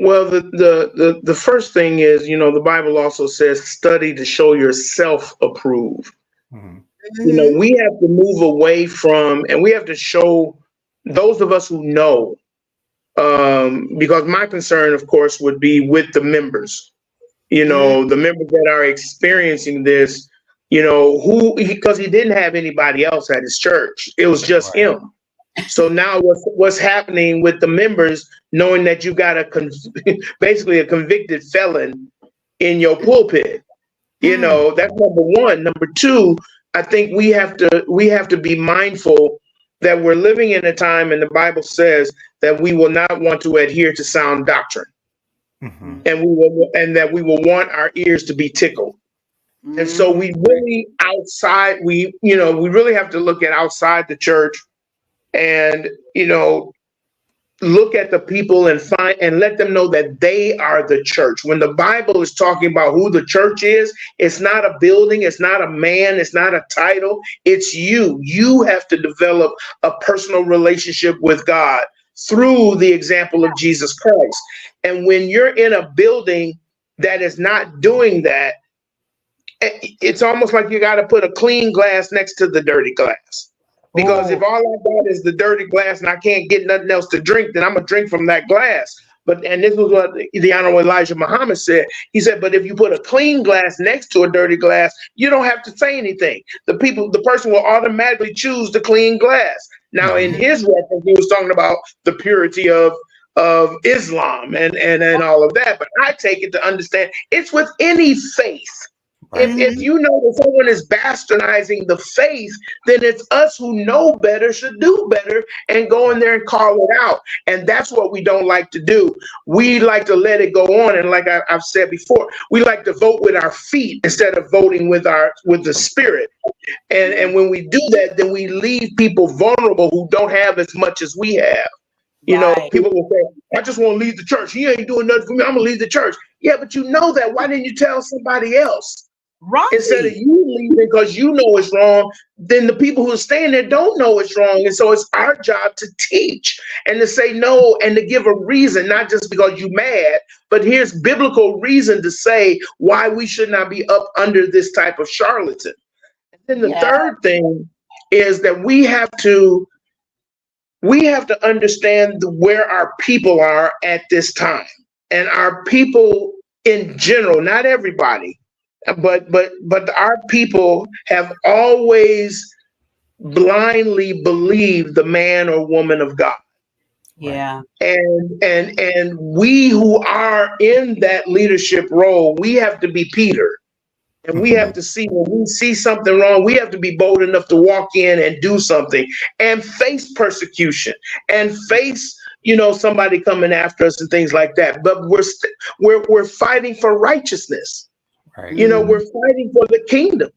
Well, the first thing is, the Bible also says, study to show yourself approved.
Mm-hmm.
We have to move away from, and we have to show those of us who know, because my concern, of course, would be with the members, the members that are experiencing this, because he didn't have anybody else at his church. It was just him. So now what's happening with the members, knowing that you got basically a convicted felon in your pulpit, that's number one. Number two, I think we have to be mindful that we're living in a time, and the Bible says that we will not want to adhere to sound doctrine, and that we will want our ears to be tickled. And so we really really have to look at outside the church, and look at the people and let them know that they are the church. When the Bible is talking about who the church is, it's not a building, it's not a man, it's not a title, it's you. You have to develop a personal relationship with God through the example of Jesus Christ. And when you're in a building that is not doing that, it's almost like you got to put a clean glass next to the dirty glass. Because if all I got is the dirty glass and I can't get nothing else to drink, then I'm going to drink from that glass. And this was what the Honorable Elijah Muhammad said. He said, but if you put a clean glass next to a dirty glass, you don't have to say anything. The person will automatically choose the clean glass. Now, in his reference, he was talking about the purity of Islam and all of that. But I take it to understand it's with any faith. If you know that someone is bastardizing the faith, then it's us who know better should do better and go in there and call it out. And that's what we don't like to do. We like to let it go on. And like I've said before, we like to vote with our feet instead of voting with the spirit. And when we do that, then we leave people vulnerable who don't have as much as we have. People will say, I just want to leave the church. He ain't doing nothing for me. I'm going to leave the church. Yeah, but you know that. Why didn't you tell somebody else? Right. Instead of you leaving because you know it's wrong, then the people who are staying there don't know it's wrong. And so it's our job to teach and to say no and to give a reason, not just because you're mad, but here's biblical reason to say why we should not be up under this type of charlatan. And then the third thing is that we have to understand where our people are at this time. And our people in general, not everybody, but our people have always blindly believed the man or woman of God.
Yeah.
And we who are in that leadership role, we have to be Peter. And we have to see when we see something wrong, we have to be bold enough to walk in and do something and face persecution and face, somebody coming after us and things like that. But we're fighting for righteousness. Right. We're fighting for the kingdom,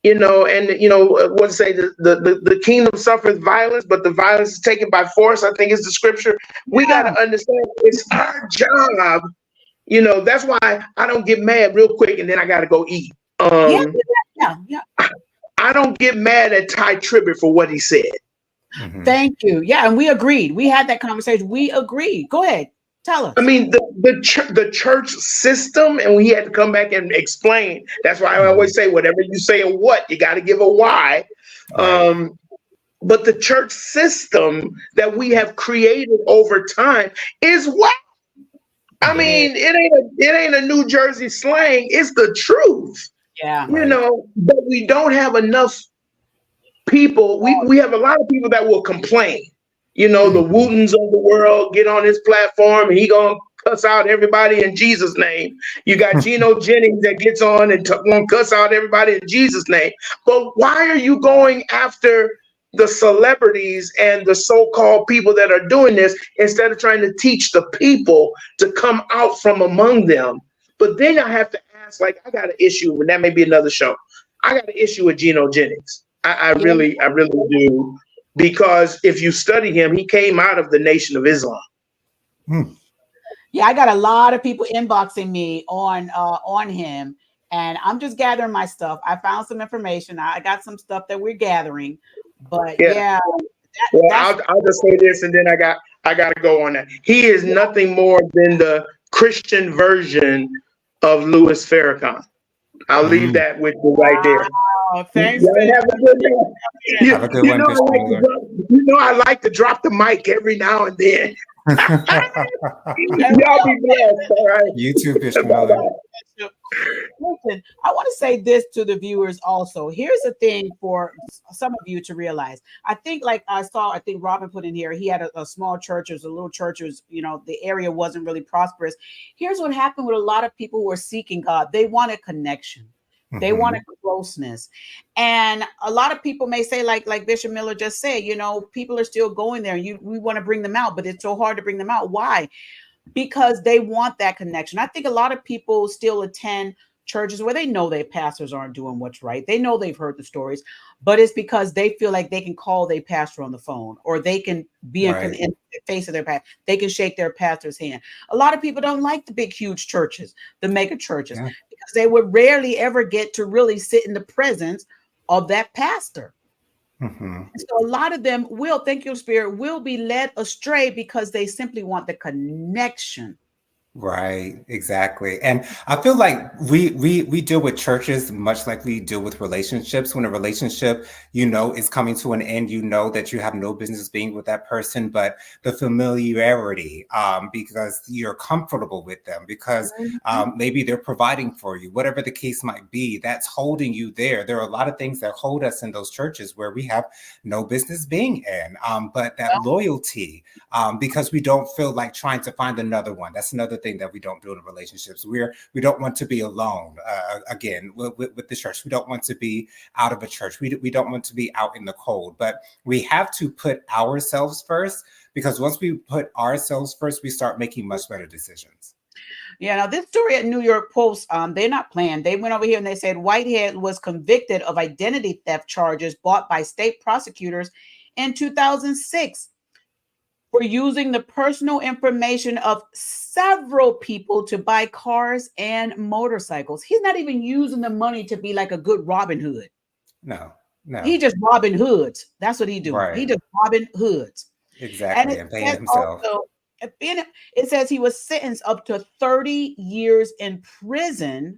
what to say, the kingdom suffers violence, but the violence is taken by force, I think is the scripture. We got to understand it's our job. That's why I don't get mad real quick and then I got to go eat. I don't get mad at Ty Tribbett for what he said.
Thank you. Yeah, and we agreed. We had that conversation. We agreed. Go ahead. Tell us.
I mean, the church system, and we had to come back and explain. That's why I always say, whatever you say and what, you got to give a why. Right. But the church system that we have created over time is what? I mean, it ain't a New Jersey slang. It's the truth.
Yeah.
But we don't have enough people. We have a lot of people that will complain. The Wootens of the world get on his platform and he gonna cuss out everybody in Jesus' name. You got Geno Jennings that gets on and won't cuss out everybody in Jesus' name. But why are you going after the celebrities and the so-called people that are doing this instead of trying to teach the people to come out from among them? But then I have to ask, I got an issue, and that may be another show. I got an issue with Geno Jennings. I really do. Because if you study him, he came out of the Nation of Islam.
Yeah, I got a lot of people inboxing me on him, and I'm just gathering my stuff. I found some information. I got some stuff that we're gathering, but
Yeah.
yeah,
Well,
that's
I'll just say this, and then I got to go on that. He is nothing more than the Christian version of Louis Farrakhan. I'll leave that with you right there.
wow. Thanks,
Y'all have a good one.
Have a good one, Bishop Miller.
I like to drop the mic every now and then. Y'all be blessed. All right.
You too, Bishop Miller.
Listen, I want to say this to the viewers also. Here's the thing for some of you to realize. I think, like I think Robin put in here, he had a small church, it was a little church, it was, the area wasn't really prosperous. Here's what happened with a lot of people who are seeking God. They wanted connection. They wanted closeness. And a lot of people may say, like Bishop Miller just said, people are still going there. We want to bring them out, but it's so hard to bring them out. Why? Because they want that connection. I think a lot of people still attend churches where they know their pastors aren't doing what's right. They know they've heard the stories, but it's because they feel like they can call their pastor on the phone, or they can be in the face of their pastor. They can shake their pastor's hand. A lot of people don't like the big, huge churches, the mega churches, because they would rarely ever get to really sit in the presence of that pastor. So a lot of them will, thank you, Spirit, will be led astray because they simply want the connection.
Right, exactly. And I feel like we deal with churches much like we deal with relationships. When a relationship, is coming to an end, that you have no business being with that person, but the familiarity, because you're comfortable with them, because maybe they're providing for you, whatever the case might be, that's holding you there. There are a lot of things that hold us in those churches where we have no business being in, but that loyalty, because we don't feel like trying to find another one. That's another thing that we don't do in relationships. We don't want to be alone. Again, with the church, we don't want to be out of a church. We don't want to be out in the cold. But we have to put ourselves first, because once we put ourselves first, we start making much better decisions.
Yeah, now this story at New York Post, they're not playing. They went over here and they said Whitehead was convicted of identity theft charges brought by state prosecutors in 2006. for using the personal information of several people to buy cars and motorcycles. He's not even using the money to be like a good Robin Hood.
No.
He just Robin Hoods. That's what he do.
Right.
He just Robin Hoods.
Exactly. And paying himself.
Also, it says he was sentenced up to 30 years in prison,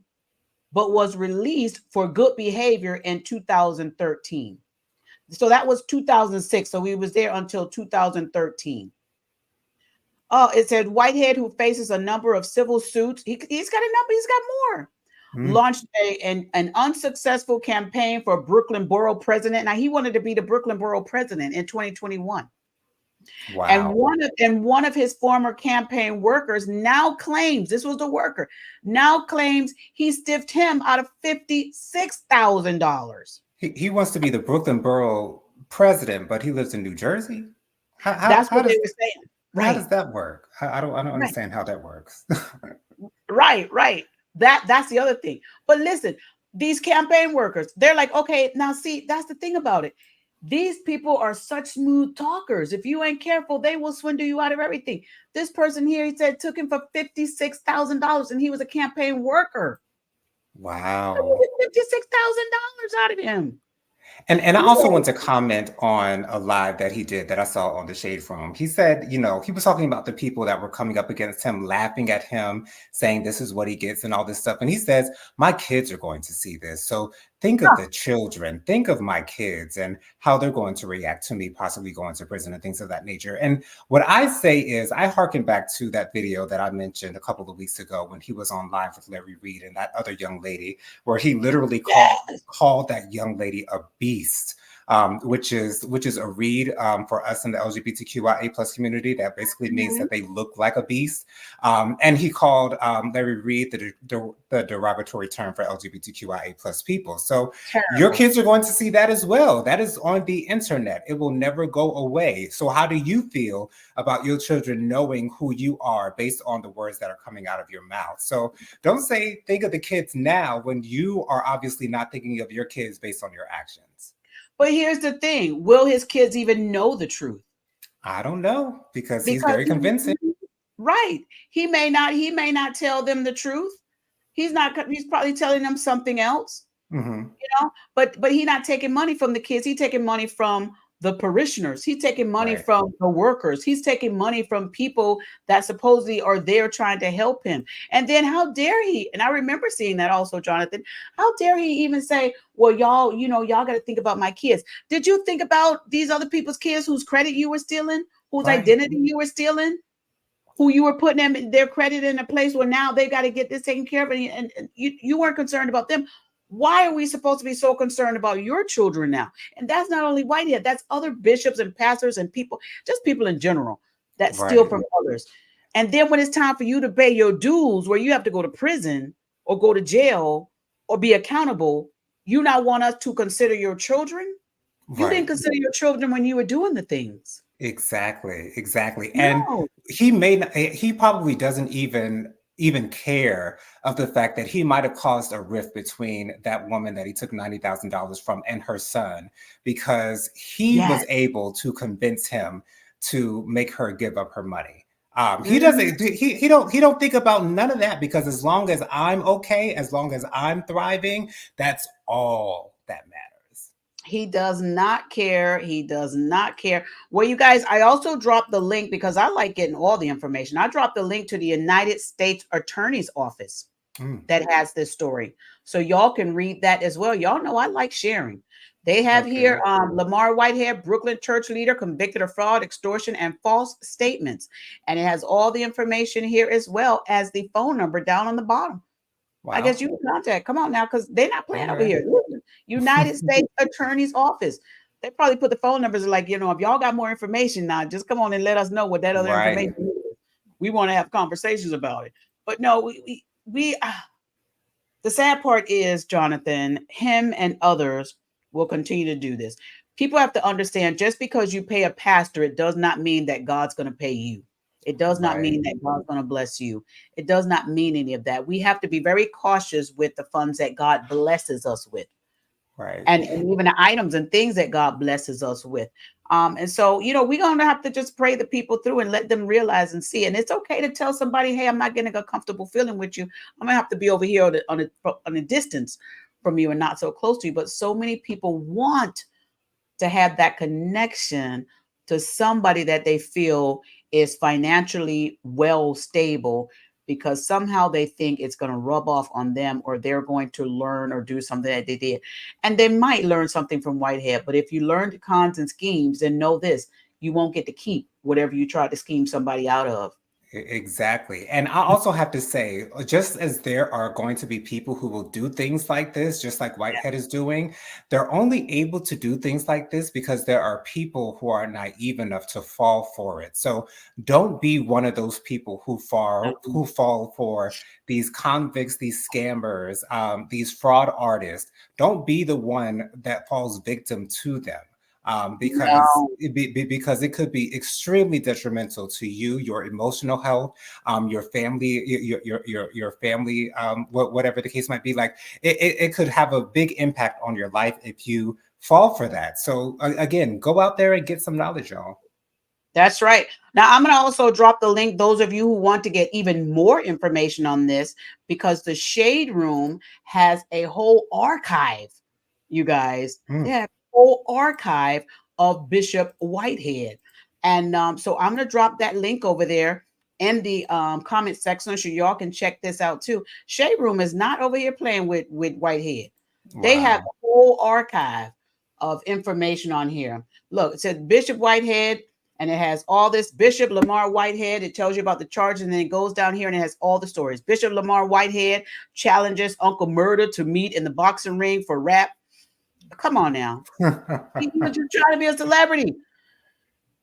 but was released for good behavior in 2013. So that was 2006. So he was there until 2013. Oh, it said Whitehead, who faces a number of civil suits. He's got a number. He's got more. Launched an unsuccessful campaign for Brooklyn Borough president. Now, he wanted to be the Brooklyn Borough president in 2021. Wow. And one of his former campaign workers now claims, this was the worker, now claims he stiffed him out of $56,000.
He wants to be the Brooklyn Borough president, but he lives in New Jersey.
That's what they were saying. Right.
How does that work? I don't understand how that works.
Right. That's the other thing. But listen, these campaign workers, they're like, okay, now see, that's the thing about it. These people are such smooth talkers. If you ain't careful, they will swindle you out of everything. This person here, he said, took him for $56,000, and he was a campaign worker.
Wow.
$56,000 out of him.
And I also want to comment on a live that he did that I saw on the Shade Room. He said, he was talking about the people that were coming up against him, laughing at him, saying this is what he gets and all this stuff. And he says, my kids are going to see this. So think of the children, think of my kids and how they're going to react to me possibly going to prison and things of that nature. And what I say is I hearken back to that video that I mentioned a couple of weeks ago when he was on live with Larry Reed and that other young lady, where he literally called that young lady a beast. Which is a read for us in the LGBTQIA plus community that basically means that they look like a beast. And he called Larry Reed the derogatory term for LGBTQIA plus people. So your kids are going to see that as well. That is on the internet. It will never go away. So how do you feel about your children knowing who you are based on the words that are coming out of your mouth? So don't say think of the kids now when you are obviously not thinking of your kids based on your actions.
But here's the thing. Will his kids even know the truth?
I don't know, because he's very convincing.
Right. He may not tell them the truth. He's probably telling them something else.
Mhm.
But he's not taking money from the kids. He's taking money from the parishioners. He's taking money
Right.
from the workers. He's taking money from people that supposedly are there trying to help him. And then how dare he? And I remember seeing that also, Jonathan. How dare he even say, well, y'all got to think about my kids. Did you think about these other people's kids whose credit you were stealing, whose
Right.
identity you were stealing? Who you were putting them their credit in a place where now they got to get this taken care of, and you weren't concerned about them. Why are we supposed to be so concerned about your children now? And that's not only Whitehead, that's other bishops and pastors and people, just people in general that steal
Right.
from others. And then when it's time for you to pay your dues, where you have to go to prison or go to jail or be accountable, you now want us to consider your children? You didn't
Right.
consider your children when you were doing the things.
Exactly. Exactly. And
No.
he probably doesn't even care of the fact that he might have caused a rift between that woman that he took $90,000 from and her son, because he
Yes.
was able to convince him to make her give up her money. He
Mhm.
doesn't. He don't think about none of that, because as long as I'm okay, as long as I'm thriving, that's all that matters.
He does not care. He does not care. Well, you guys, I also dropped the link because I like getting all the information. I dropped the link to the United States Attorney's Office
Mm,
that has this story. So y'all can read that as well. Y'all know I like sharing. They have
okay.
here Lamar Whitehead, Brooklyn church leader, convicted of fraud, extortion, and false statements. And it has all the information here as well as the phone number down on the bottom. I guess
Wow.
you can contact. Come on now, because they're not
All
playing over
right.
here. Listen, United States Attorney's Office. They probably put the phone numbers like, if y'all got more information now, just come on and let us know what that other
Right.
information is. We want to have conversations about it. But no, the sad part is, Jonathan, him and others will continue to do this. People have to understand, just because you pay a pastor, it does not mean that God's going to pay you. It does not
Right.
mean that God's going to bless you. It does not mean any of that. We have to be very cautious with the funds that God blesses us with,
Right.
and even the items and things that God blesses us with. And so, we're going to have to just pray the people through and let them realize and see. And it's okay to tell somebody, hey, I'm not getting a comfortable feeling with you. I'm going to have to be over here on a distance from you and not so close to you. But so many people want to have that connection to somebody that they feel is financially well stable, because somehow they think it's going to rub off on them, or they're going to learn or do something that they did. And they might learn something from Whitehead, but if you learn the cons and schemes, then know this: you won't get to keep whatever you try to scheme somebody out of.
Exactly. And I also have to say, just as there are going to be people who will do things like this, just like Whitehead is doing, they're only able to do things like this because there are people who are naive enough to fall for it. So don't be one of those people who fall for these convicts, these scammers, these fraud artists. Don't be the one that falls victim to them. Because
No.
because it could be extremely detrimental to you, your emotional health, your family, your family, whatever the case might be. Like it could have a big impact on your life if you fall for that. So again, go out there and get some knowledge, y'all.
That's right. Now, I'm going to also drop the link, those of you who want to get even more information on this, because the Shade Room has a whole archive, you guys. They
Mm,
have a whole archive of Bishop Whitehead. And so I'm going to drop that link over there in the comment section so y'all can check this out too. Shade Room is not over here playing with Whitehead. They have
wow.
a whole archive of information on here. Look, it says Bishop Whitehead, and it has all this. Bishop Lamar Whitehead. It tells you about the charges, and then it goes down here and it has all the stories. Bishop Lamar Whitehead challenges Uncle Murder to meet in the boxing ring for rap. Come on now. He was just trying to be a celebrity.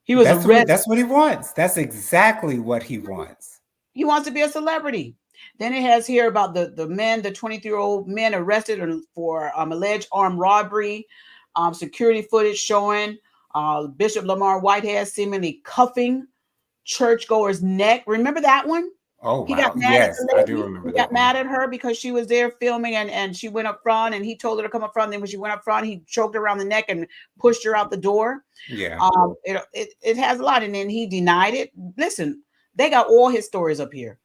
He was arrested.
That's what he wants. That's exactly what he wants.
He wants to be a celebrity. Then it has here about the 23-year-old men arrested for alleged armed robbery. Security footage showing Bishop Lamar Whitehead seemingly cuffing churchgoer's neck. Remember that one?
Oh
He got
wow.
mad at
Yes,
the
I do
lady. He
remember
got
that one.
mad at her because she was there filming, and she went up front, and he told her to come up front. Then when she went up front, he choked her around the neck and pushed her out the door.
Yeah.
It has a lot, and then he denied it. Listen, They got all his stories up here.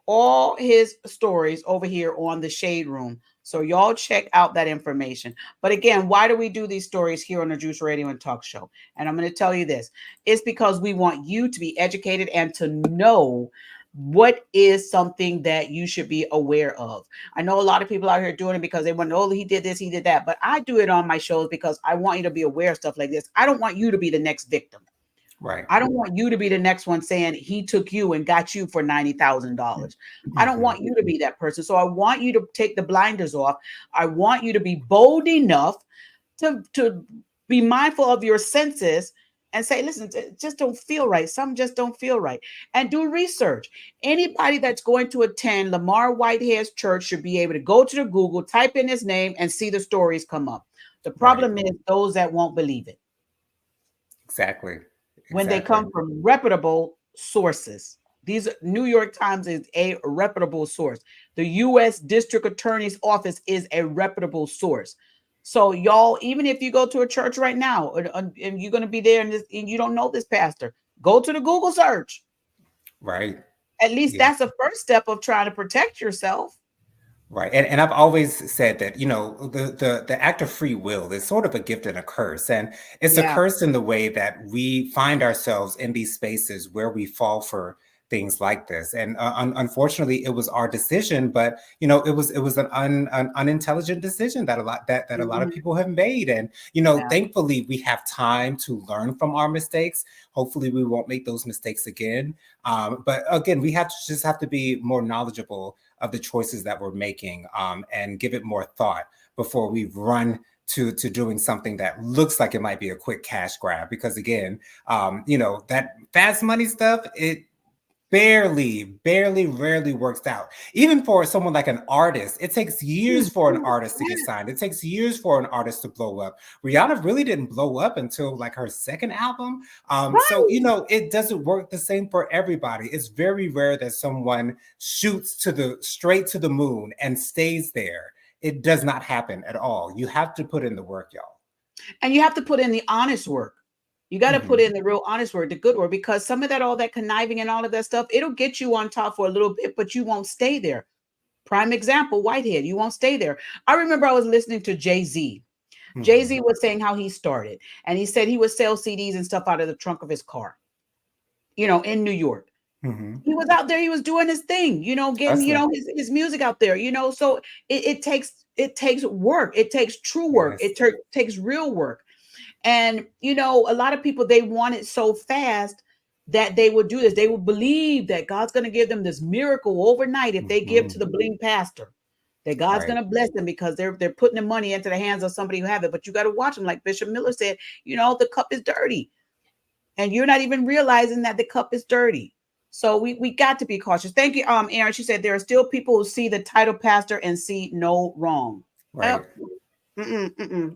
All his stories over here on the Shade Room. So y'all check out that information. But again, why do we do these stories here on the Juice Radio and Talk Show? And I'm going to tell you this. It's because we want you to be educated and to know what is something that you should be aware of. I know a lot of people out here doing it because they want to know, oh, he did this, he did that. But I do it on my shows because I want you to be aware of stuff like this. I don't want you to be the next victim.
Right.
I don't want you to be the next one saying he took you and got you for $90,000. I don't want you to be that person. So I want you to take the blinders off. I want you to be bold enough to be mindful of your senses and say, listen, it just don't feel right. Some just don't feel right. And do research. Anybody that's going to attend Lamar Whitehead's church should be able to go to the Google, type in his name, and see the stories come up. The problem is those that won't believe it.
Exactly.
When they come from reputable sources. These New York Times is a reputable source. The U.S. District Attorney's Office is a reputable source. So y'all, even if you go to a church right now and you're going to be there and you don't know this pastor, go to the Google search.
Right.
At least that's the first step of trying to protect yourself.
Right. And I've always said that, you know, the act of free will is sort of a gift and a curse. And it's a curse in the way that we find ourselves in these spaces where we fall for things like this. And unfortunately, it was our decision, but you know, it was an unintelligent decision that a lot of people have made. And you know, thankfully, we have time to learn from our mistakes. Hopefully, we won't make those mistakes again. But again, we have to be more knowledgeable of the choices that we're making, and give it more thought before we run to doing something that looks like it might be a quick cash grab. Because again, you know, that fast money stuff, it rarely works out. Even for someone like an artist, it takes years for an artist to get signed. It takes years for an artist to blow up. Rihanna really didn't blow up until like her second album. So, you know, it doesn't work the same for everybody. It's very rare that someone shoots straight to the moon and stays there. It does not happen at all. You have to put in the work, y'all.
And you have to put in the honest work. You got to put in the real honest work, the good work, because some of that, all that conniving and all of that stuff, it'll get you on top for a little bit, but you won't stay there. Prime example, Whitehead, you won't stay there. I remember I was listening to Jay-Z. Jay-Z was saying how he started, and he said he would sell CDs and stuff out of the trunk of his car, you know, in New York. He was out there, he was doing his thing, you know, getting, you know, his music out there, you know, so it takes work. It takes true work. It takes real work. And, you know, a lot of people, they want it so fast that they would do this. They would believe that God's going to give them this miracle overnight if they give to the bling pastor, that God's going to bless them because they're putting the money into the hands of somebody who have it. But you got to watch them. Like Bishop Miller said, you know, the cup is dirty and you're not even realizing that the cup is dirty. So we got to be cautious. Thank you, Aaron. She said there are still people who see the title pastor and see no wrong.
Right.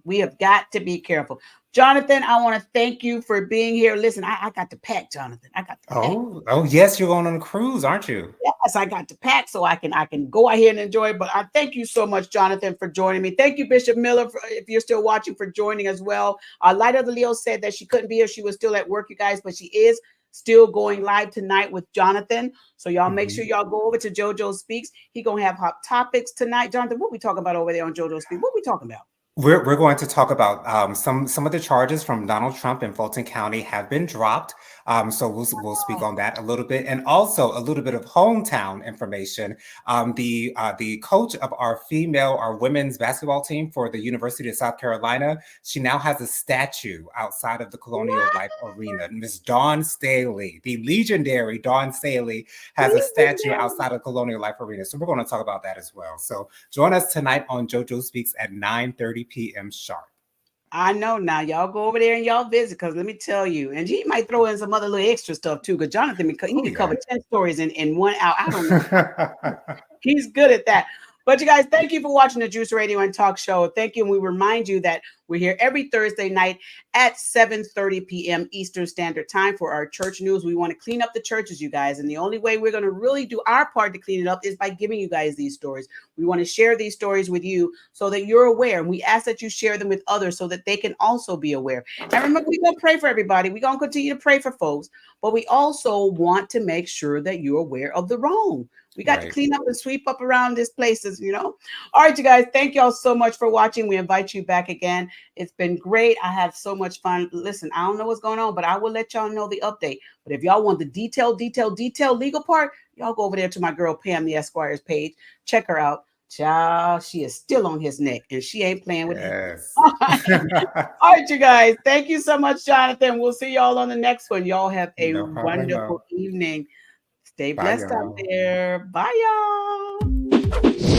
We have got to be careful. Jonathan, I want to thank you for being here. Listen, I got to pack, Jonathan. I got to pack.
Oh, yes, you're going on a cruise, aren't you?
Yes, I got to pack so I can go out here and enjoy it. But I thank you so much, Jonathan, for joining me. Thank you, Bishop Miller, if you're still watching, for joining as well. Light of the Leo said that she couldn't be here. She was still at work, you guys, but she is still going live tonight with Jonathan. So y'all make sure y'all go over to JoJo Speaks. He gonna have hot topics tonight. Jonathan, what we talking about over there on JoJo Speaks? What we talking about?
We're going to talk about some of the charges from Donald Trump in Fulton County have been dropped. So we'll speak on that a little bit, and also a little bit of hometown information. The coach of our women's basketball team for the University of South Carolina, she now has a statue outside of the Colonial Life Arena. Miss Dawn Staley, the legendary Dawn Staley, has a statue outside of Colonial Life Arena. So we're going to talk about that as well. So join us tonight on JoJo Speaks at 9:30 p.m. sharp.
I know now. Y'all go over there and y'all visit, because let me tell you, and he might throw in some other little extra stuff too, because Jonathan, he can cover 10 stories in 1 hour. I don't know. He's good at that. But you guys, thank you for watching the Juice Radio and Talk Show. Thank you. And we remind you that we're here every Thursday night at 7:30 p.m. Eastern Standard Time for our church news. We want to clean up the churches, you guys. And the only way we're going to really do our part to clean it up is by giving you guys these stories. We want to share these stories with you so that you're aware. And we ask that you share them with others so that they can also be aware. And remember, we're going to pray for everybody. We're going to continue to pray for folks. But we also want to make sure that you're aware of the wrong. We got to clean up and sweep up around these places, you know. All right, you guys, thank y'all so much for watching. We invite you back again. It's been great. I have so much fun. Listen, I don't know what's going on, but I will let y'all know the update. But if y'all want the detailed legal part, y'all go over there to my girl Pam, the Esquire's page. Check her out. Child, she is still on his neck, and she ain't playing with him. All right, you guys. Thank you so much, Jonathan. We'll see y'all on the next one. Y'all have a wonderful evening. Stay blessed out there. Bye, y'all.